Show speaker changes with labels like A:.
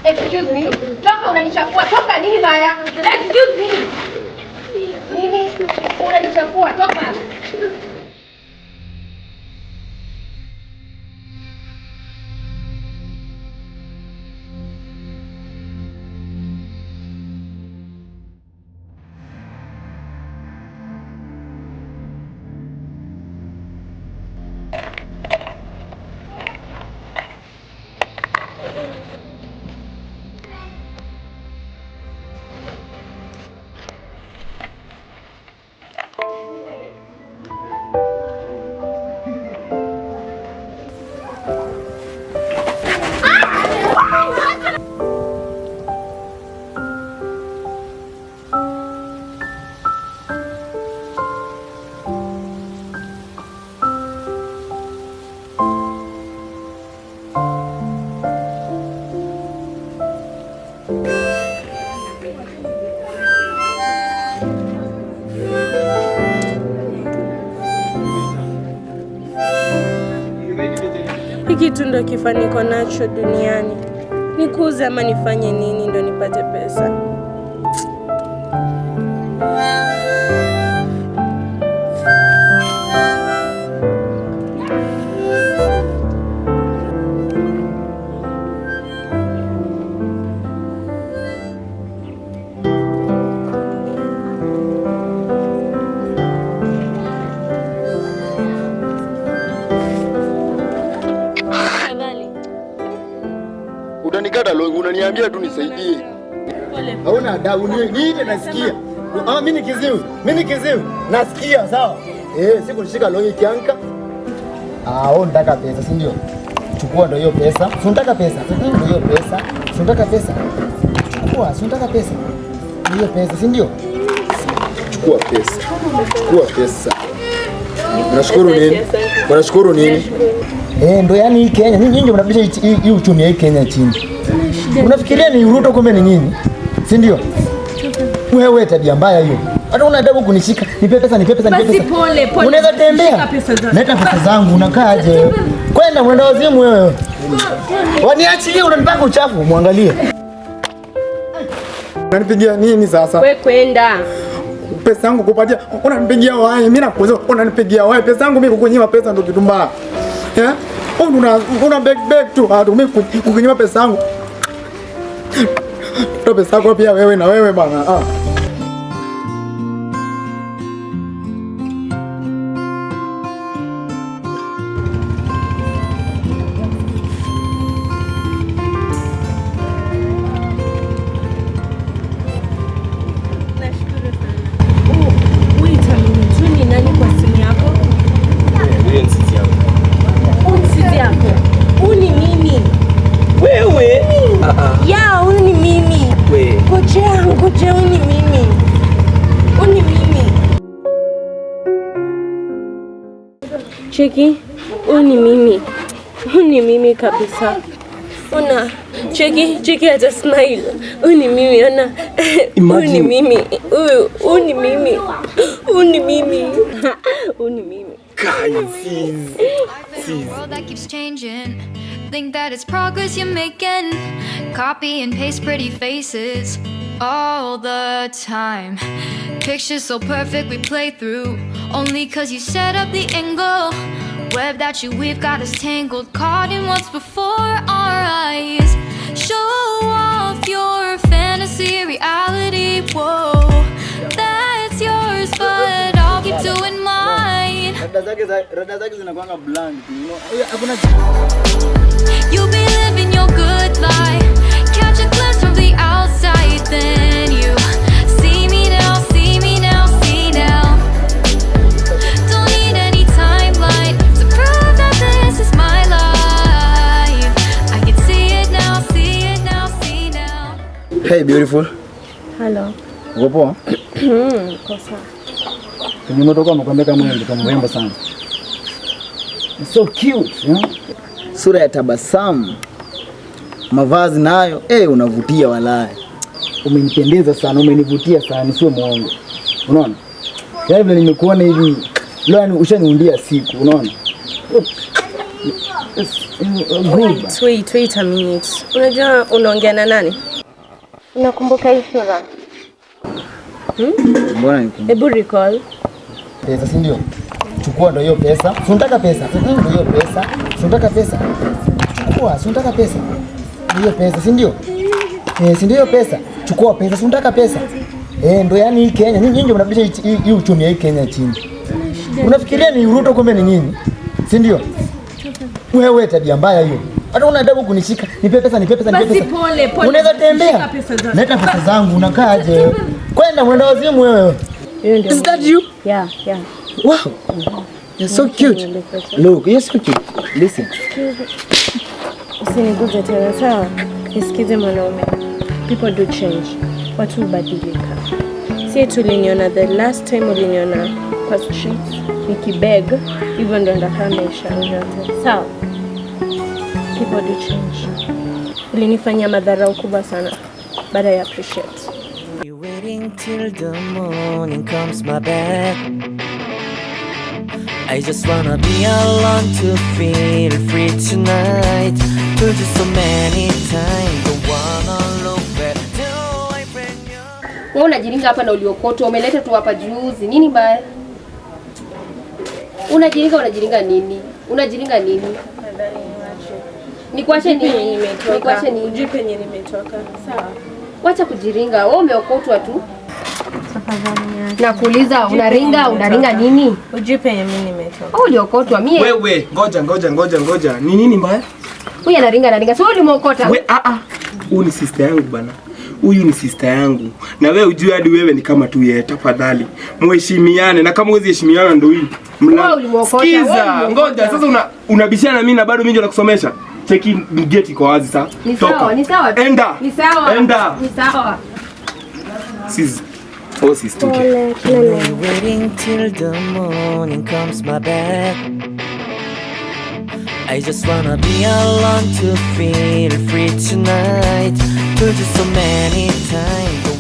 A: Excuse me. Toka unanichafua. Toka nini baya? Excuse me. Nini? Unanichafua. Toka.
B: Hiki tu ndo kifaniko nacho duniani. Nikuuze ama nifanye nini ndo nipate pesa?
C: Utanikata longo, unaniambia tu nisaidie. Hauna adabu niite nasikia. Mimi ni kiziwi. Nasikia sawa? Siku nishika longo kianka. Wewe unataka pesa, si ndio? Chukua ndio hiyo pesa. Si unataka pesa? Ndio hiyo pesa. Si unataka pesa? Chukua, si unataka pesa? Hiyo pesa, si ndio? Chukua pesa. Chukua pesa. Unashukuru nini? Ndio yani hii Kenya, nyinyi ndio mnarudisha hii uchumi ya Kenya chini. Unafikiria ni Ruto kumbe ni nini? Si ndio? Wewe tabia mbaya hiyo. Hata una adabu kunishika. Nipe pesa.
B: Basi pole.
C: Unaweza tembea. Leta pesa zangu, unakaaje? Kwenda mwenda wazimu wewe. Waniachilie, unanipaka uchafu, muangalie. Unanipigia nini sasa?
B: Wewe kwenda.
C: Pesa yangu kupatia, unanipigia wapi? Mimi nakuuliza, unanipigia wapi? Pesa yangu mimi kukunyima pesa ndio kitu mbaya. Una beg tu, mimi kukunyima pesa yangu. Toa pesa yako pia wewe na wewe bana.
B: Cheki, uni mimi kabisa. Una cheki hata smile. Uni mimi ona. Uni mimi. Uni mimi.
D: World that keeps changing. Think that it's progress you're making. Copy and paste pretty faces all the time. Pictures so perfect we play through. Only cause you set up the angle. Web that you weave got us tangled. Caught in what's before our eyes. Show off your fantasy reality. Whoa, that's yours but I'll keep doing mine. You'll be living your good life. Catch a glimpse from the outside. Then you see me now. Don't need any timeline to prove that this is my life. I can see it now.
C: Hey beautiful.
B: Hello.
C: Uko poa?
B: Kosa.
C: Nimetoka mkwambia kama wewe ndio mrembo sana. So cute, Sura ya tabasamu. Mavazi nayo, unavutia walai. Umenipendeza sana, umenivutia sana, sio muongo. Unaona? Yaani vile nimekuona hivi, leo ushaniundia siku, unaona?
B: Wait a minute. Unajua unaongea na nani? Unakumbuka hii sura?
C: Mbona nikumbuka?
B: Hebu recall.
C: Pesa si ndio? Chukua ndio hiyo pesa. Si unataka pesa? Ndio hiyo pesa. Si unataka pesa? Chukua, si unataka pesa? Ndio pesa, si ndio? Si ndio pesa? Chukua pesa, si unataka pesa? Ndio yani hii Kenya. Nyinyi ndio mnarudisha hii uchumi ya hii Kenya chini. Unafikiria ni Ruto kumbe ni nini? Si ndio? Wewe tabia mbaya hiyo. Hata una adabu kunishika. Nipe pesa, nipe pesa, nipe pesa.
B: Basi pole.
C: Unaweza tembea. Leta pesa zangu, unakaaje? Kwenda mwenda wazimu wewe. Is that you?
B: Yeah.
C: Wow. You're so cute. Look, you're so cute. Listen.
B: Usiniguze tena sawa? Nisikize mwanaume. People do change. Watu hubadilika. Si tuliniona the last time uliniona kwa streets nikibeg, hivyo ndo ndakaa maisha yote. Sawa? People do change. Ulinifanyia madhara kubwa sana. But I appreciate.
E: You're waiting till the morning comes my back. I just wanna be alone to feel free tonight. Told you so many times, don't wanna look back till I bring you.
A: Wewe unajiringa hapa na uliokotwa, umeleta tu hapa juzi. Nini mbaya? Unajiringa nini? Unajiringa nini? Nikuache nini? Nikuache nini?
B: Ujui penye nimetoka. Sawa.
A: Wacha kujiringa. Wewe umeokotwa tu. Nakuuliza unaringa nini?
B: Ujui penye mimi nimetoka.
A: Au uliokotwa mie?
F: Wewe, ngoja. Ni nini mbaya?
A: Huyu anaringa. Sio ulimokota.
F: We huyu ni sister yangu bana. Huyu ni sister yangu. Na wewe ujue hadi wewe ni kama tu yeye, tafadhali. Mheshimiane na kama huwezi heshimiana ndio hii. Sikiza, ngoja sasa unabishana na mimi na bado mimi ndio nakusomesha. Cheki gate iko wazi sasa. Toka.
A: Ni sawa.
F: Enda. Enda.
A: Ni sawa.
F: Sis. Oh, sis tuke.
E: You're waiting till the morning comes my back. I just wanna be alone to feel free tonight. Told you so many times.